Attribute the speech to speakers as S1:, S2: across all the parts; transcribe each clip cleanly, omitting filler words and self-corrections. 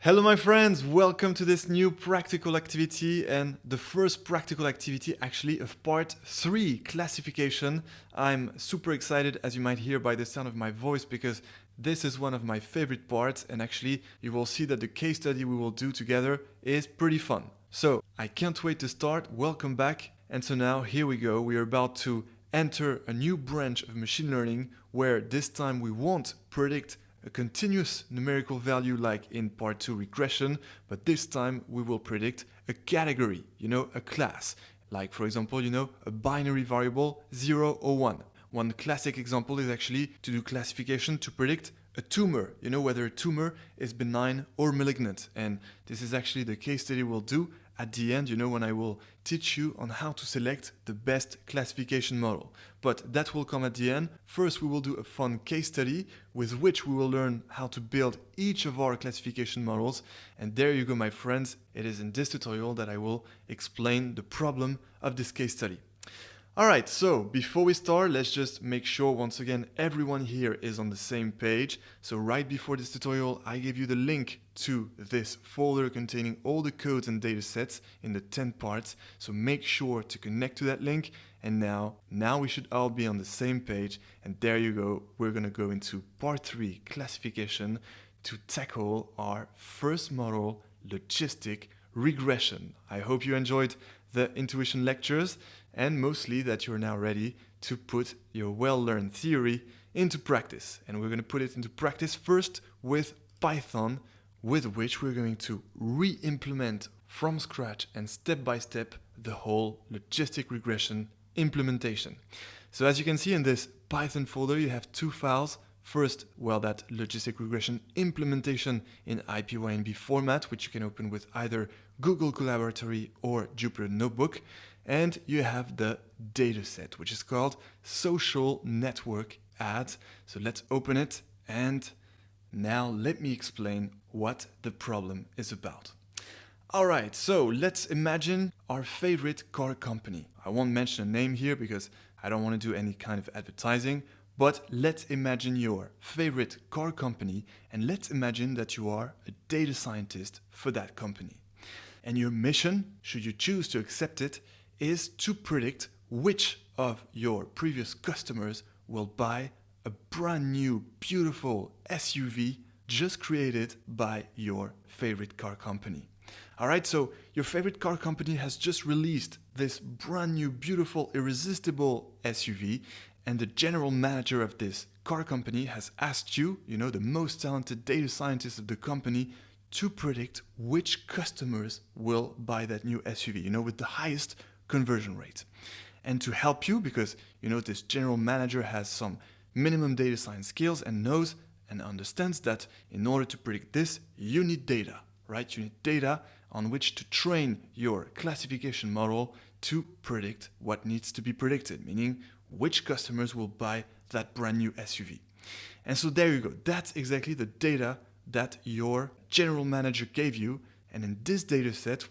S1: Hello my friends, welcome to this new practical activity and the first practical activity actually of part 3, classification. I'm super excited, as you might hear by the sound of my voice, because this is one of my favorite parts, and actually you will see that the case study we will do together is pretty fun. So I can't wait to start, welcome back. And so now here we go, we are about to enter a new branch of machine learning where this time we won't predict a continuous numerical value like in part 2 regression, but this time we will predict a category, a class. Like for example, a binary variable 0 or 1. One classic example is actually to do classification to predict a tumor, whether a tumor is benign or malignant. And this is actually the case study we'll do at the end, when I will teach you on how to select the best classification model. But that will come at the end. First, we will do a fun case study with which we will learn how to build each of our classification models. And there you go, my friends. It is in this tutorial that I will explain the problem of this case study. Alright, so before we start, let's just make sure once again everyone here is on the same page. So right before this tutorial, I gave you the link to this folder containing all the codes and data sets in the 10 parts. So make sure to connect to that link. And now we should all be on the same page. And there you go, we're going to go into part 3, classification, to tackle our first model, logistic regression. I hope you enjoyed the intuition lectures, and mostly that you're now ready to put your well-learned theory into practice. And we're going to put it into practice first with Python, with which we're going to re-implement from scratch and step by step the whole logistic regression implementation. So as you can see in this Python folder, you have two files. First, that logistic regression implementation in IPYNB format, which you can open with either Google Collaboratory or Jupyter Notebook. And you have the dataset, which is called social network ads. So let's open it. And now let me explain what the problem is about. All right, so let's imagine our favorite car company. I won't mention a name here because I don't want to do any kind of advertising. But let's imagine your favorite car company, and let's imagine that you are a data scientist for that company. And your mission, should you choose to accept it, is to predict which of your previous customers will buy a brand new, beautiful SUV just created by your favorite car company. All right, so your favorite car company has just released this brand new, beautiful, irresistible SUV, and the general manager of this car company has asked you, the most talented data scientist of the company, to predict which customers will buy that new SUV, with the highest conversion rate. And to help you, because, this general manager has some minimum data science skills and knows and understands that in order to predict this, you need data, right? You need data on which to train your classification model to predict what needs to be predicted, meaning which customers will buy that brand new SUV. And so there you go. That's exactly the data that your general manager gave you. And in this data set,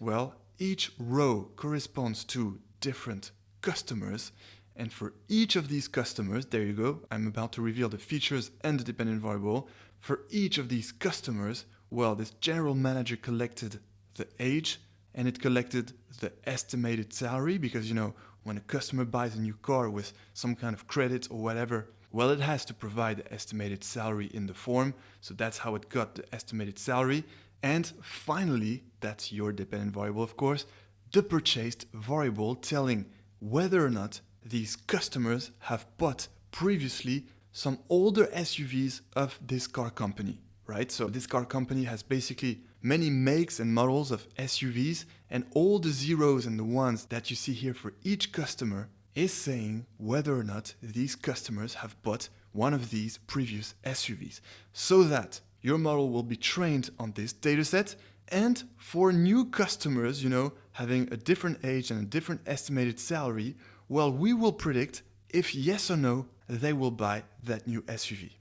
S1: each row corresponds to different customers. And for each of these customers, there you go, I'm about to reveal the features and the dependent variable. For each of these customers, this general manager collected the age, and it collected the estimated salary, because, when a customer buys a new car with some kind of credit or whatever, it has to provide the estimated salary in the form. So that's how it got the estimated salary. And finally, that's your dependent variable, of course, the purchased variable telling whether or not these customers have bought previously some older SUVs of this car company, right? So this car company has basically many makes and models of SUVs, and all the zeros and the ones that you see here for each customer is saying whether or not these customers have bought one of these previous SUVs, so that your model will be trained on this dataset. And for new customers, having a different age and a different estimated salary, we will predict if yes or no they will buy that new SUV.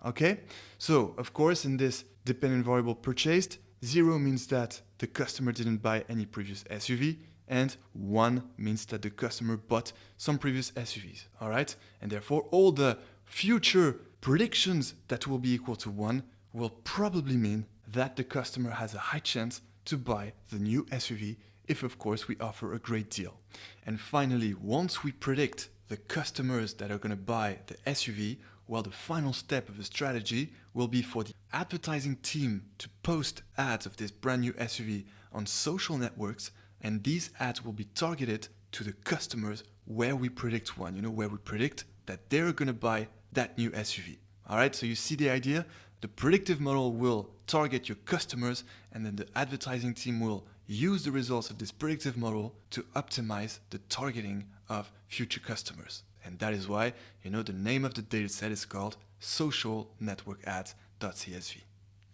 S1: Okay, so of course in this dependent variable purchased, 0 means that the customer didn't buy any previous SUV, and 1 means that the customer bought some previous SUVs, all right? And therefore, all the future predictions that will be equal to 1 will probably mean that the customer has a high chance to buy the new SUV if, of course, we offer a great deal. And finally, once we predict the customers that are going to buy the SUV, well, the final step of the strategy will be for the advertising team to post ads of this brand new SUV on social networks, and these ads will be targeted to the customers where we predict one, where we predict that they're going to buy that new SUV. All right, so you see the idea? The predictive model will target your customers, and then the advertising team will use the results of this predictive model to optimize the targeting of future customers. And that is why, the name of the dataset is called social network ads.csv.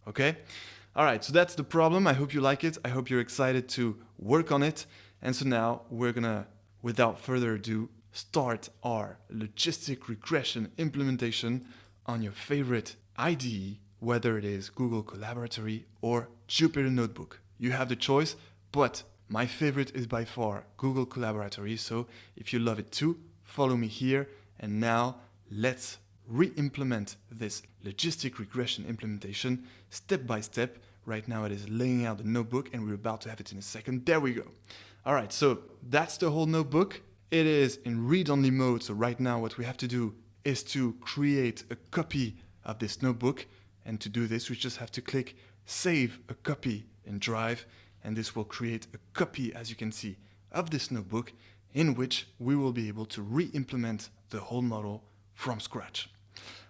S1: Okay? All right, so that's the problem. I hope you like it. I hope you're excited to work on it. And so now we're gonna, without further ado, start our logistic regression implementation on your favorite IDE, whether it is Google Colaboratory or Jupyter Notebook. You have the choice, but my favorite is by far Google Colaboratory. So if you love it too, follow me here. And now let's re-implement this logistic regression implementation step by step. Right now it is laying out the notebook and we're about to have it in a second. There we go. All right, so that's the whole notebook. It is in read-only mode. So right now what we have to do is to create a copy of this notebook. And to do this, we just have to click Save a Copy in Drive. And this will create a copy, as you can see, of this notebook in which we will be able to re-implement the whole model from scratch.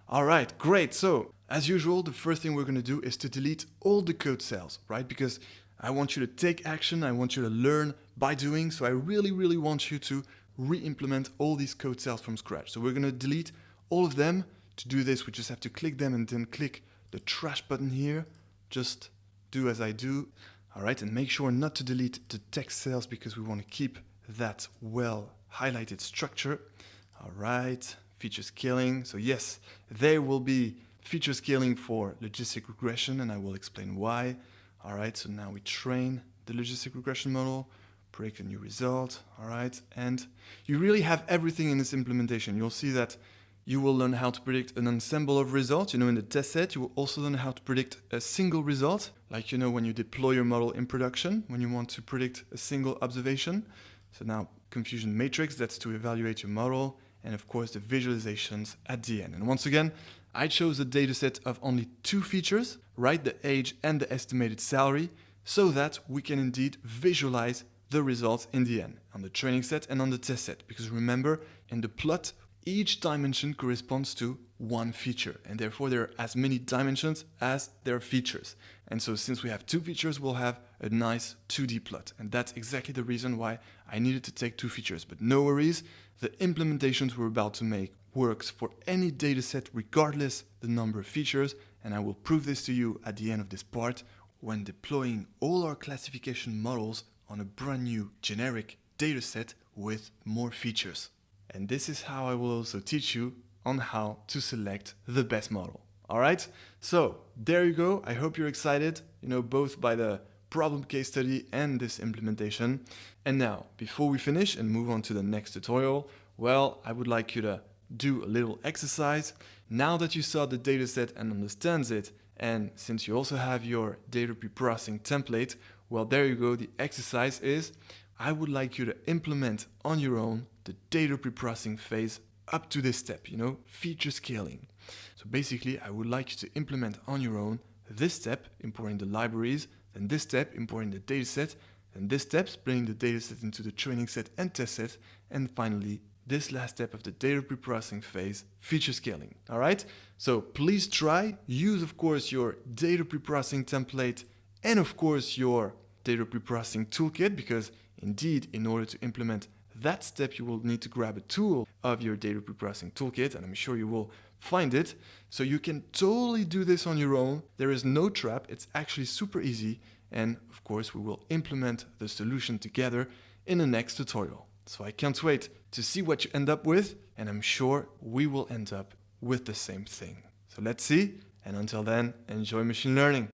S1: All right, great. So as usual, the first thing we're going to do is to delete all the code cells, right? Because I want you to take action. I want you to learn by doing. So I really, really want you to re-implement all these code cells from scratch. So we're going to delete all of them. To do this, we just have to click them and then click the trash button here. Just do as I do. All right, and make sure not to delete the text cells because we want to keep that well highlighted structure. All right, feature scaling. So yes, there will be feature scaling for logistic regression, and I will explain why. All right, so now we train the logistic regression model, predict a new result. All right, and you really have everything in this implementation. You'll see that you will learn how to predict an ensemble of results. In the test set, you will also learn how to predict a single result, like, when you deploy your model in production, when you want to predict a single observation. So now confusion matrix, that's to evaluate your model, and of course the visualizations at the end. And once again, I chose a dataset of only 2 features, right? The age and the estimated salary, so that we can indeed visualize the results in the end, on the training set and on the test set. Because remember, in the plot, each dimension corresponds to one feature, and therefore there are as many dimensions as there are features. And so since we have 2 features, we'll have a nice 2D plot. And that's exactly the reason why I needed to take 2 features. But no worries, the implementations we're about to make works for any dataset regardless the number of features. And I will prove this to you at the end of this part when deploying all our classification models on a brand new generic dataset with more features. And this is how I will also teach you on how to select the best model. All right, so there you go. I hope you're excited, both by the problem case study and this implementation. And now, before we finish and move on to the next tutorial, well, I would like you to do a little exercise. Now that you saw the dataset and understands it, and since you also have your data preprocessing template, well, there you go. The exercise is, I would like you to implement on your own the data preprocessing phase up to this step, feature scaling. So basically, I would like you to implement on your own this step, importing the libraries, then this step, importing the dataset, and this step, splitting the dataset into the training set and test set, and finally, this last step of the data preprocessing phase, feature scaling. All right? So please try, use of course your data preprocessing template and of course your data preprocessing toolkit, because indeed, in order to implement that step, you will need to grab a tool of your data preprocessing toolkit, and I'm sure you will find it. So you can totally do this on your own. There is no trap. It's actually super easy. And of course, we will implement the solution together in the next tutorial. So I can't wait to see what you end up with, and I'm sure we will end up with the same thing. So let's see. And until then, enjoy machine learning.